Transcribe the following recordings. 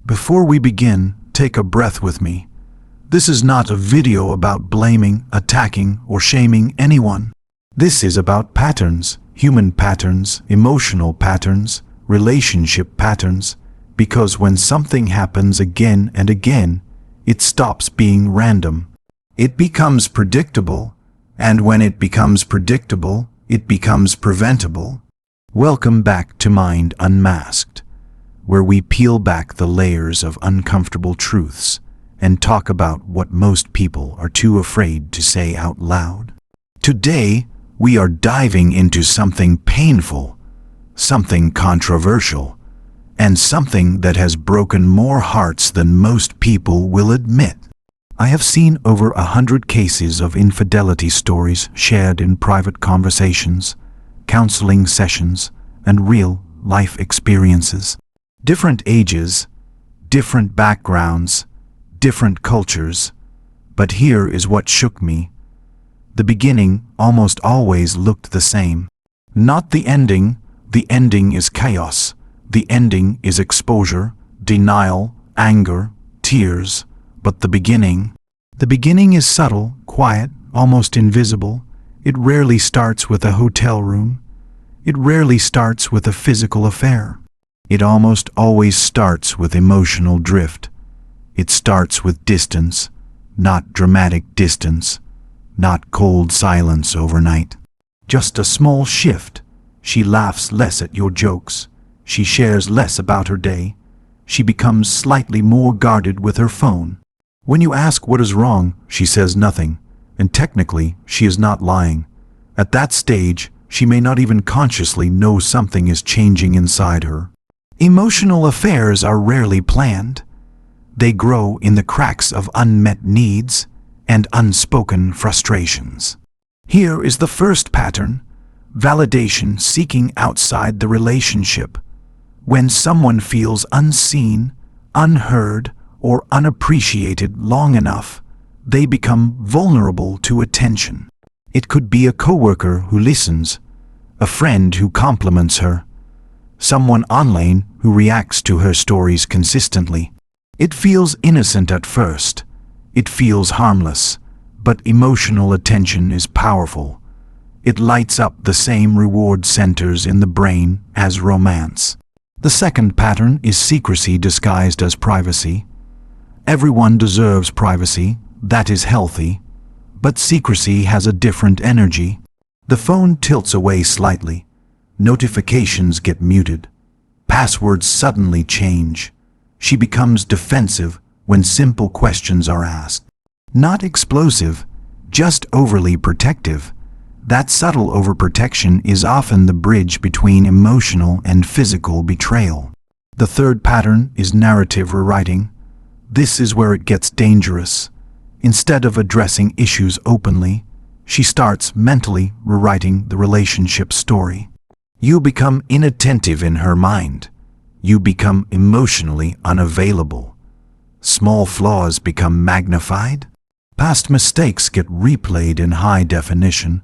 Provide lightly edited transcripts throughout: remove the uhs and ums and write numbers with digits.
Before we begin, take a breath with me. This is not a video about blaming, attacking, or shaming anyone. This is about patterns, human patterns, emotional patterns, relationship patterns, because when something happens again and again, it stops being random. It becomes predictable, and when it becomes predictable, it becomes preventable. Welcome back to Mind Unmasked, where we peel back the layers of uncomfortable truths and talk about what most people are too afraid to say out loud. Today, we are diving into something painful, something controversial, and something that has broken more hearts than most people will admit. I have seen over 100 cases of infidelity stories shared in private conversations, counseling sessions, and real-life experiences. Different ages, different backgrounds, different cultures, but here is what shook me. The beginning almost always looked the same. Not the ending is chaos. The ending is exposure, denial, anger, tears, but the beginning. The beginning is subtle, quiet, almost invisible. It rarely starts with a hotel room. It rarely starts with a physical affair. It almost always starts with emotional drift. It starts with distance, not dramatic distance, not cold silence overnight. Just a small shift. She laughs less at your jokes. She shares less about her day. She becomes slightly more guarded with her phone. When you ask what is wrong, she says nothing, and technically she is not lying. At that stage, she may not even consciously know something is changing inside her. Emotional affairs are rarely planned. They grow in the cracks of unmet needs and unspoken frustrations. Here is the first pattern: validation seeking outside the relationship. When someone feels unseen, unheard, or unappreciated long enough, they become vulnerable to attention. It could be a coworker who listens, a friend who compliments her, someone online who reacts to her stories consistently. It feels innocent at first. It feels harmless, but emotional attention is powerful. It lights up the same reward centers in the brain as romance. The second pattern is secrecy disguised as privacy. Everyone deserves privacy, that is healthy, but secrecy has a different energy. The phone tilts away slightly. Notifications get muted. Passwords suddenly change. She becomes defensive when simple questions are asked. Not explosive, just overly protective. That subtle overprotection is often the bridge between emotional and physical betrayal. The third pattern is narrative rewriting. This is where it gets dangerous. Instead of addressing issues openly, she starts mentally rewriting the relationship story. You become inattentive in her mind. You become emotionally unavailable. Small flaws become magnified. Past mistakes get replayed in high definition.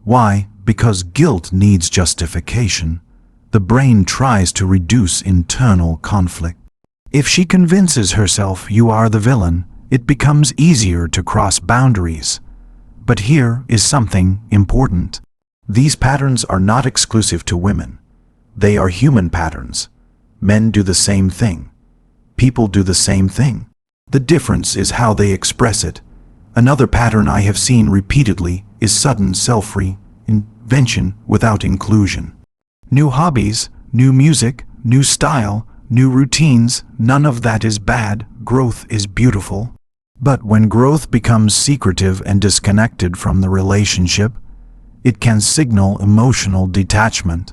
Why? Because guilt needs justification. The brain tries to reduce internal conflict. If she convinces herself you are the villain, it becomes easier to cross boundaries. But here is something important. These patterns are not exclusive to women. They are human patterns. Men do the same thing. People do the same thing. The difference is how they express it. Another pattern I have seen repeatedly is sudden self-reinvention without inclusion. New hobbies, new music, new style, new routines, none of that is bad. Growth is beautiful. But when growth becomes secretive and disconnected from the relationship, it can signal emotional detachment.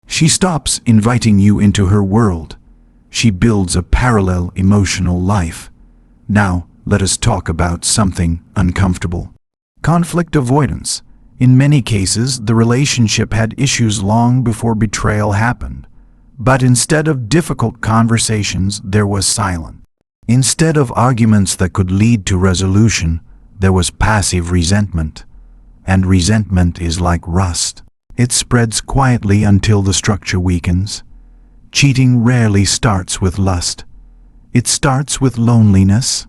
She stops inviting you into her world. She builds a parallel emotional life. Now, let us talk about something uncomfortable. Conflict avoidance. In many cases, the relationship had issues long before betrayal happened. But instead of difficult conversations, there was silence. Instead of arguments that could lead to resolution, there was passive resentment. And resentment is like rust. It spreads quietly until the structure weakens. Cheating rarely starts with lust. It starts with loneliness.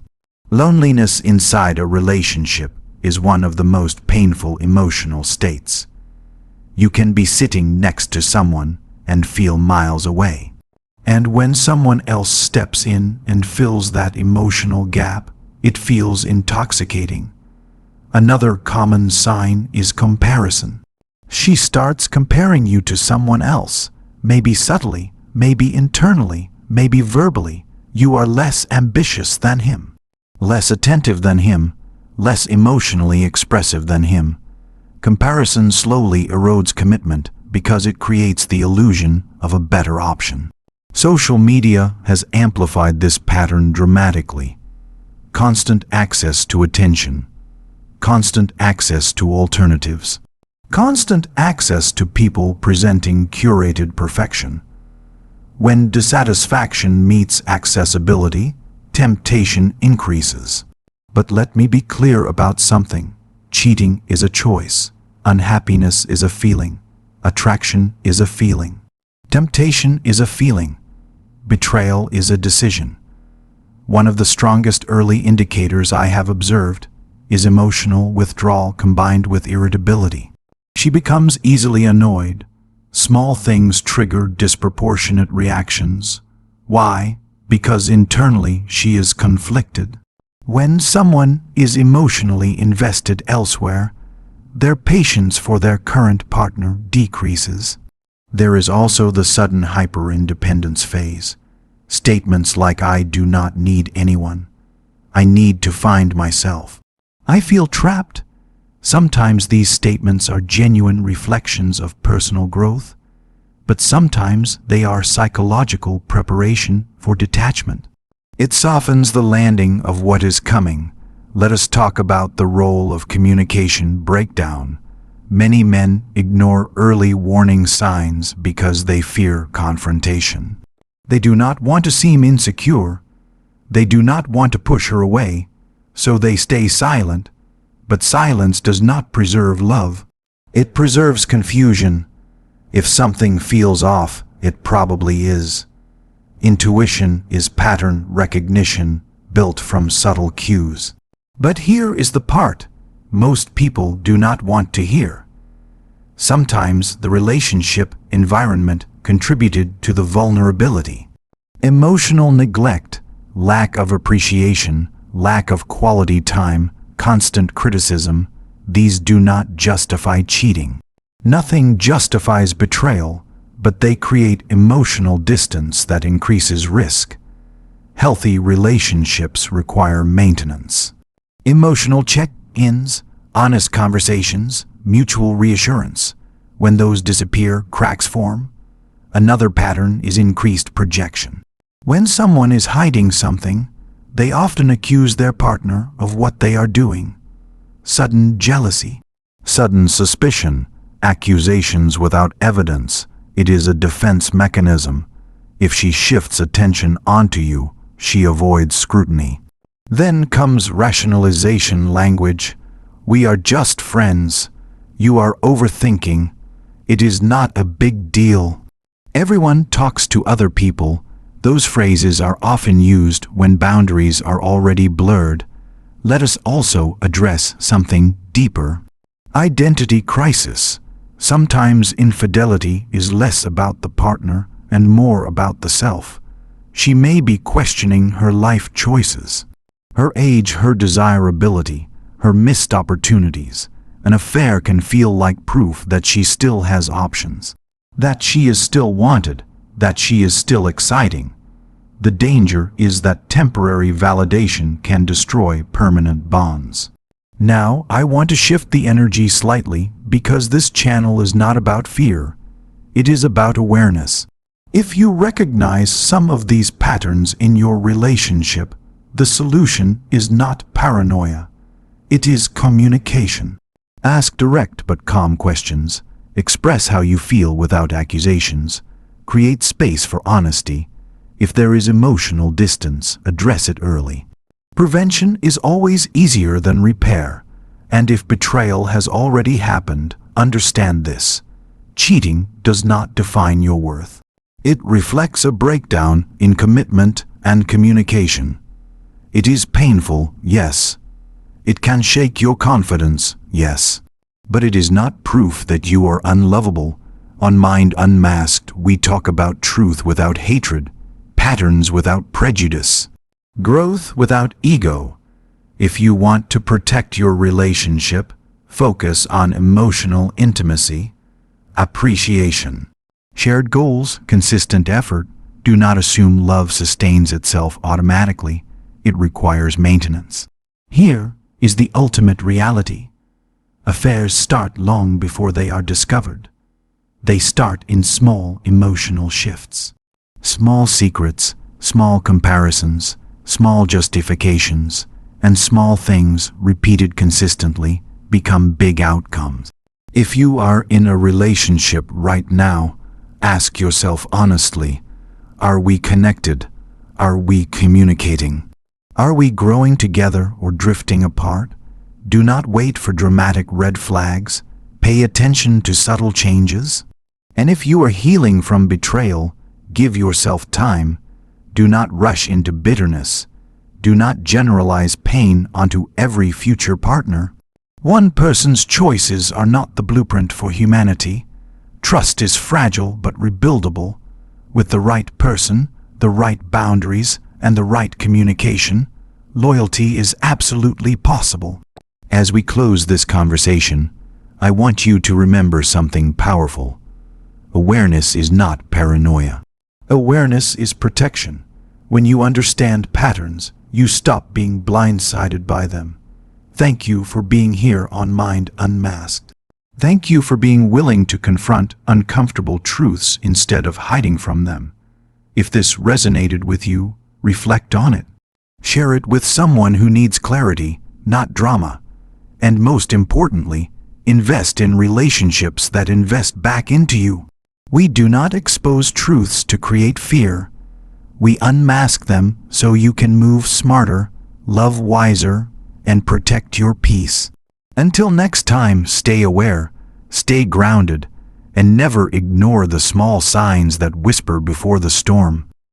Loneliness inside a relationship is one of the most painful emotional states. You can be sitting next to someone and feel miles away. And when someone else steps in and fills that emotional gap, it feels intoxicating. Another common sign is comparison. She starts comparing you to someone else, maybe subtly, maybe internally, maybe verbally. You are less ambitious than him, less attentive than him, less emotionally expressive than him. Comparison slowly erodes commitment because it creates the illusion of a better option. Social media has amplified this pattern dramatically. Constant access to attention, constant access to alternatives, constant access to people presenting curated perfection. When dissatisfaction meets accessibility, temptation increases. But let me be clear about something. Cheating is a choice. Unhappiness is a feeling. Attraction is a feeling. Temptation is a feeling. Betrayal is a decision. One of the strongest early indicators I have observed is emotional withdrawal combined with irritability. She becomes easily annoyed. Small things trigger disproportionate reactions. Why? Because internally she is conflicted. When someone is emotionally invested elsewhere, their patience for their current partner decreases. There is also the sudden hyper-independence phase. Statements like "I do not need anyone," "I need to find myself," "I feel trapped." Sometimes these statements are genuine reflections of personal growth, but sometimes they are psychological preparation for detachment. It softens the landing of what is coming. Let us talk about the role of communication breakdown. Many men ignore early warning signs because they fear confrontation. They do not want to seem insecure. They do not want to push her away, so they stay silent. But silence does not preserve love. It preserves confusion. If something feels off, it probably is. Intuition is pattern recognition built from subtle cues. But here is the part most people do not want to hear. Sometimes the relationship environment contributed to the vulnerability. Emotional neglect, lack of appreciation, lack of quality time, constant criticism, these do not justify cheating. Nothing justifies betrayal, but they create emotional distance that increases risk. Healthy relationships require maintenance. Emotional check-ins, honest conversations, mutual reassurance. When those disappear, cracks form. Another pattern is increased projection. When someone is hiding something, they often accuse their partner of what they are doing. Sudden jealousy, sudden suspicion, accusations without evidence. It is a defense mechanism. If she shifts attention onto you, she avoids scrutiny. Then comes rationalization language. "We are just friends. You are overthinking. It is not a big deal." Everyone talks to other people. Those phrases are often used when boundaries are already blurred. Let us also address something deeper. Identity crisis. Sometimes infidelity is less about the partner and more about the self. She may be questioning her life choices, her age, her desirability, her missed opportunities. An affair can feel like proof that she still has options, that she is still wanted, that she is still exciting. The danger is that temporary validation can destroy permanent bonds. Now, I want to shift the energy slightly because this channel is not about fear. It is about awareness. If you recognize some of these patterns in your relationship, the solution is not paranoia. It is communication. Ask direct but calm questions. Express how you feel without accusations. Create space for honesty. If there is emotional distance, address it early. Prevention is always easier than repair. And if betrayal has already happened, understand this. Cheating does not define your worth. It reflects a breakdown in commitment, and communication. It is painful, yes. It can shake your confidence, yes. But it is not proof that you are unlovable. On Mind Unmasked, we talk about truth without hatred, patterns without prejudice, growth without ego. If you want to protect your relationship, focus on emotional intimacy, appreciation, shared goals, consistent effort. Do not assume love sustains itself automatically. It requires maintenance. Here is the ultimate reality. Affairs start long before they are discovered. They start in small emotional shifts. Small secrets, small comparisons, small justifications, and small things repeated consistently become big outcomes. If you are in a relationship right now, ask yourself honestly, are we connected? Are we communicating? Are we growing together or drifting apart? Do not wait for dramatic red flags. Pay attention to subtle changes. And if you are healing from betrayal, give yourself time. Do not rush into bitterness. Do not generalize pain onto every future partner. One person's choices are not the blueprint for humanity. Trust is fragile but rebuildable. With the right person, the right boundaries, and the right communication, loyalty is absolutely possible. As we close this conversation, I want you to remember something powerful. Awareness is not paranoia. Awareness is protection. When you understand patterns, you stop being blindsided by them. Thank you for being here on Mind Unmasked. Thank you for being willing to confront uncomfortable truths instead of hiding from them. If this resonated with you, reflect on it. Share it with someone who needs clarity, not drama. And most importantly, invest in relationships that invest back into you. We do not expose truths to create fear. We unmask them so you can move smarter, love wiser, and protect your peace. Until next time, stay aware, stay grounded, and never ignore the small signs that whisper before the storm.